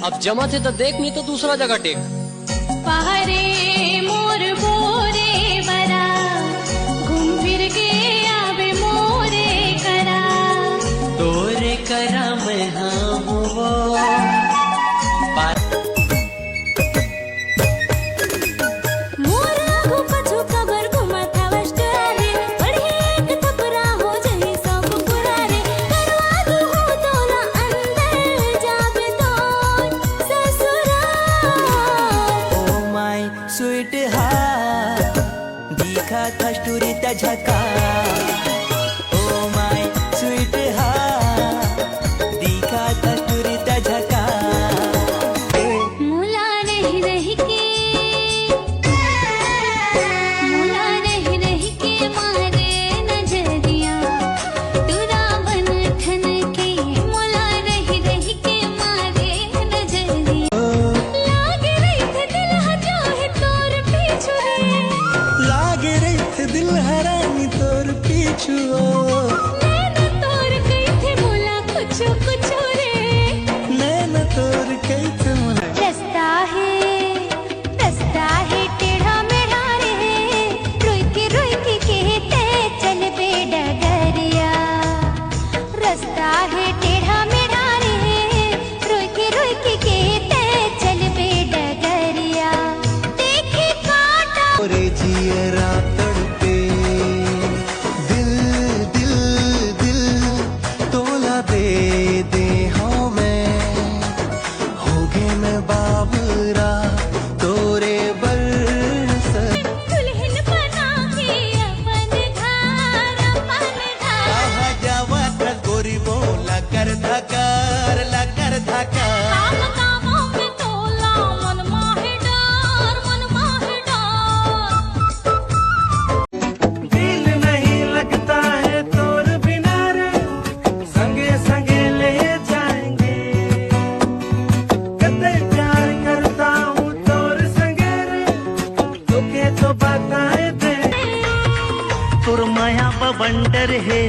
अब जमा थे तो देख, नहीं तो दूसरा जगह टेक। पहरे मोर बोरे बरा घूम फिर के आवे मोरे करा, तोरे करा मैं हाँ हुआ स्वीट हार्ट दिखा था स्टोरी त्या झका। ओ माय स्वीट हार्ट दिखा था स्टोरी त्या झका। मुला नहीं रही के, मुला नहीं रही के मारे नजरिया, तुरा बन ठन के मुला नहीं रही के मारे नजरिया। लागे रही थे दिल हजो है तोर पीछू रे, लागे रही थे दिल हरानी तोर पीछू। नैना तोर कई थे मुला कुछ कुछ रे, नैना तोर कई थे मुला। रास्ता है टेढ़ा मेढ़ा रे, रोई के कहते चल बे डगरिया। रास्ता है टेढ़ा मेढ़ा रे, रोई के कहते चल बे डगरिया। देखे काटा ओरे जियरा तड़पे दिल दिल दिल तोला दे हाँ मैं हो गए मैं बाबरा तोरे बरस। दुल्हन बना के अपन घर कहाँ जावा था गोरी बोला कर धकार ला कर धकार। काम कामों में तोला मन माहे डर, मन माहे डर। दिल नहीं लगता है तोर बिना रे, संगे संगे ले जाएंगे। कते प्यार करता हूँ तोर संगे रे, तुके तो बताए दे। तोर माया बवंडर है,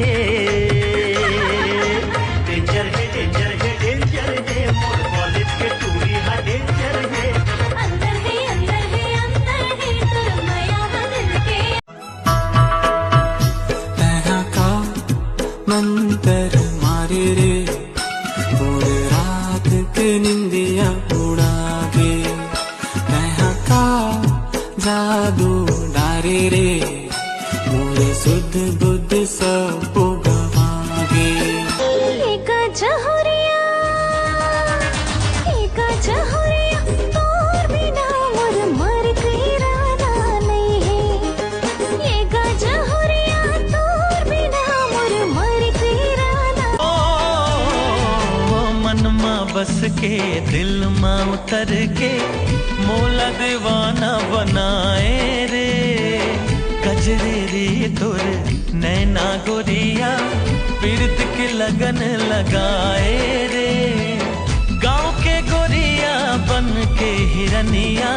डेंजर है डेंजर है डेंजर है। मोर कॉलेज के टूरी हा डेंजर है। अंदर है तुर माया बदल के। तैहा का मंतर मारे रे, पूरे रात के निंदिया उड़ा गे। तैहा का जादू डारे रे, मोरे सुध बुद्ध सब गवागे। एका जहुरिया तोर बिना मोर मर गई राना नहीं है। एका जहुरिया तोर बिना मोर मर गई राना। ओ मन माँ बस के दिल माँ उतर के मोला दीवाना बनाए रे। गजरे रे तोर नैना गोरिया पीरत के लगन लगाए रे। गाँव के गोरिया बन के हिरनिया,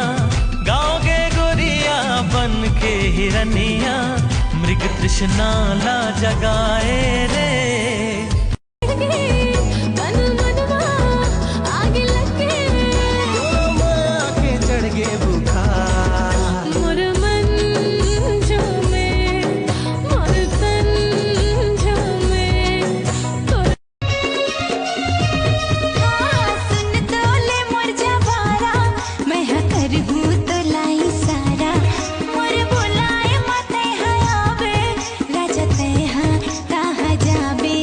गाँव के गोरिया बन के हिरनिया, मृग तृष्णा ला जगाए रे। मन मनवा आग लगे, आके चढ़ गए बुखार। मोर मन झूमे, मोर तन झूमे। सुन तो ले मोर जवारा, मैं हाँ करहूँ तो लाई सारा। मोर बुलाए मते हयावे, राजा ते हाँ कहाँ जाबे।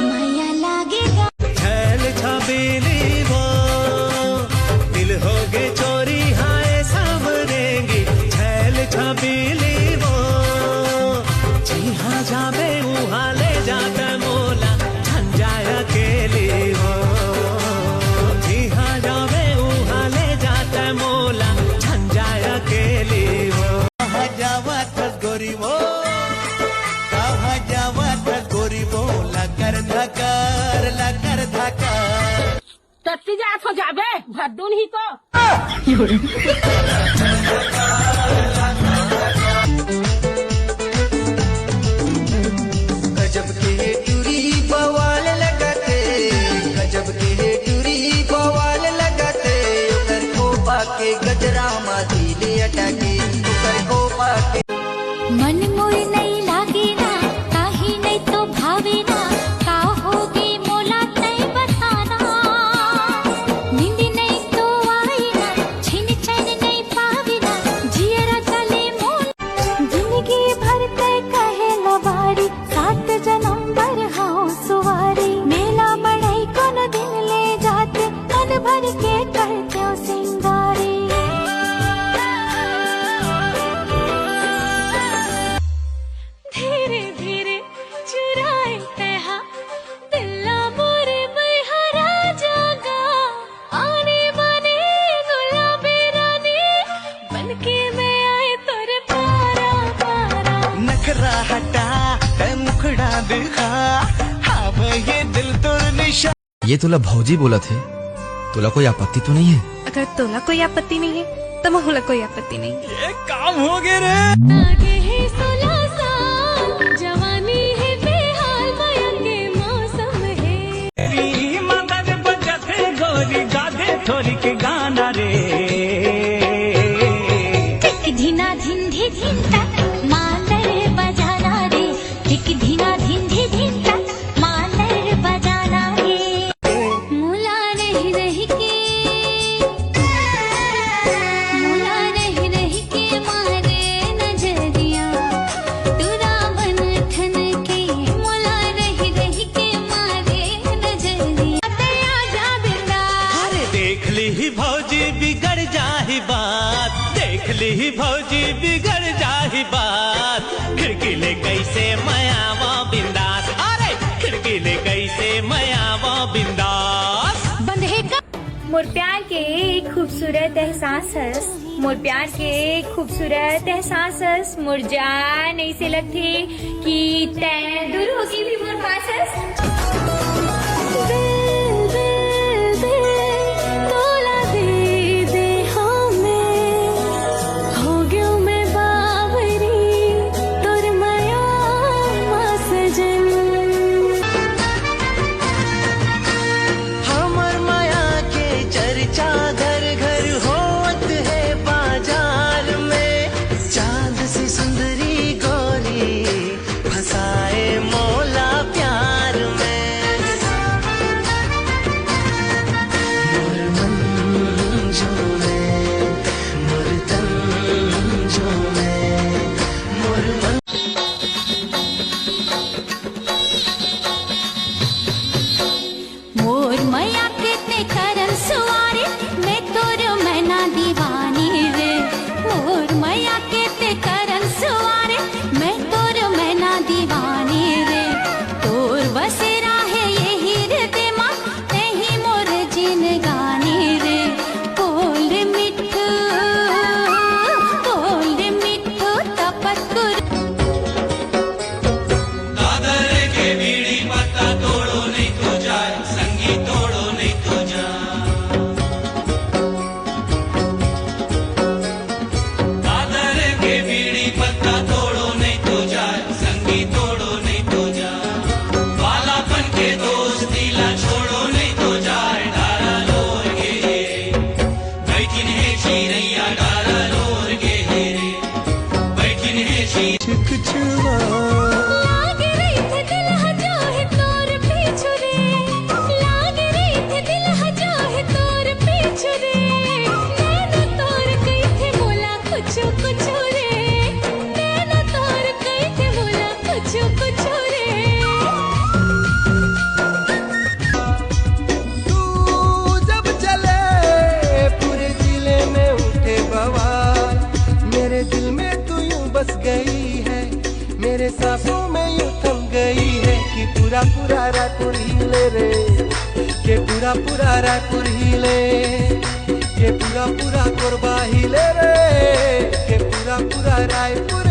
माया लागेगा छैल छबीली वो दिल हो गए चोरी हाय सामरेंगी। छैल छबीली वो जी हाँ जाबे वहाँ ले जाता मोला झंझाया के लिए वो। जी हाँ जाबे वहाँ ले जाता मोला झंझाया के लिए वो। कहाँ जावा था गोरी वो, कहाँ जावा था गोरी वो ला कर धकार ला कर धकार। टट्टी जात हो जाबे भद्दुन ही तो। गजब के टूरी बवाल लगा के, गजब के टूरी बवाल चांद हाँ ये दिल तुर निशा। ये तुला भौजी बोला थे, तुला कोई आपत्ति तो नहीं है? अगर तोला कोई आपत्ति नहीं है तो मोहला कोई आपत्ति नहीं है। ये काम हो गए रे। आगे है 16 साल, जवानी है बेहाल, माया के मौसम है। मदद बजते गोरी गादे थोड़ी के गाना रे। टिक धिना धिंधी धिंता मालर बजाना रे, टिक धिना धिंधी धिंता मालर बजाना रे। मुला रही रही के, मुला रही रही के मारे नजरिया, तुरा बन ठन के, मुला रही रही के मारे नजरिया। आजा बिंदा अरे देख ली ही भौजी बिगड़ जाही बात, देख ली ही भौजी बिगड़ जाही बात। खिड़की ले कैसे मयावा बिंदास, अरे खिड़की ले कैसे मयावा बिंदास। बंधे का मोर प्यार के एक खूबसूरत एहसास हस, मोर प्यार के एक खूबसूरत एहसास हस। मोर जान ऐसे लगथे कि तैं दूर होगी भी मोर पास हस। तोला दे दे हमें, हो गयो मैं बावरी, तोर माया सजन। हमर माया के चर्चा घर घर होत है बाजार में। चांद सी सुंदरी गोरी फसाए मौला प्यार में। मोर मन जो में, मोर तन जो में, मोर मन। मोर मैया कितने करम सुवारे, मैं तोर मैना दीवानी रे। मोर मैया कितने करम सुवारे, मैं तोर मैना दीवानी रे। तोर बसेरा है यही हृदय माँ, नहीं मोर जिन गानी रे। बोल रे मिठू, बोल रे मिठू तपकुर। दादर के बीड़ी पत्ता तोड़ो नहीं तो जाए, संगी तोड़ो नहीं तो जा। दादर के बीड़ी पत्ता तोड़ो नहीं तो जाए, संगी तोड़ो नहीं तो जा। वालापन के दोस्ती ला छोड़ो नहीं तो जाए, डारा लोर के हेरे बैठिन है चिरैया, डारा लोर के हेरे बैठिन है चिरैया। लाग रही थे दिल हजो है तोर पीछू रे, लाग रही थे दिल हजो है तोर पीछू रे। नैनो तोर कही थे बोला कुछ कुछ रे, नैनो तोर कही थे बोला कुछ कुछ रे। तू जब चले पूरे जिले में उठे बवाल। मेरे दिल में तू यूं बस गई है, मेरे सांसों में यूं थम गई है। कि पूरा पूरा रायपुर हिले रे, कि पूरा पूरा रायपुर हिले, कि पूरा पूरा कोरबा हिले रे, कि पूरा पूरा रायपुर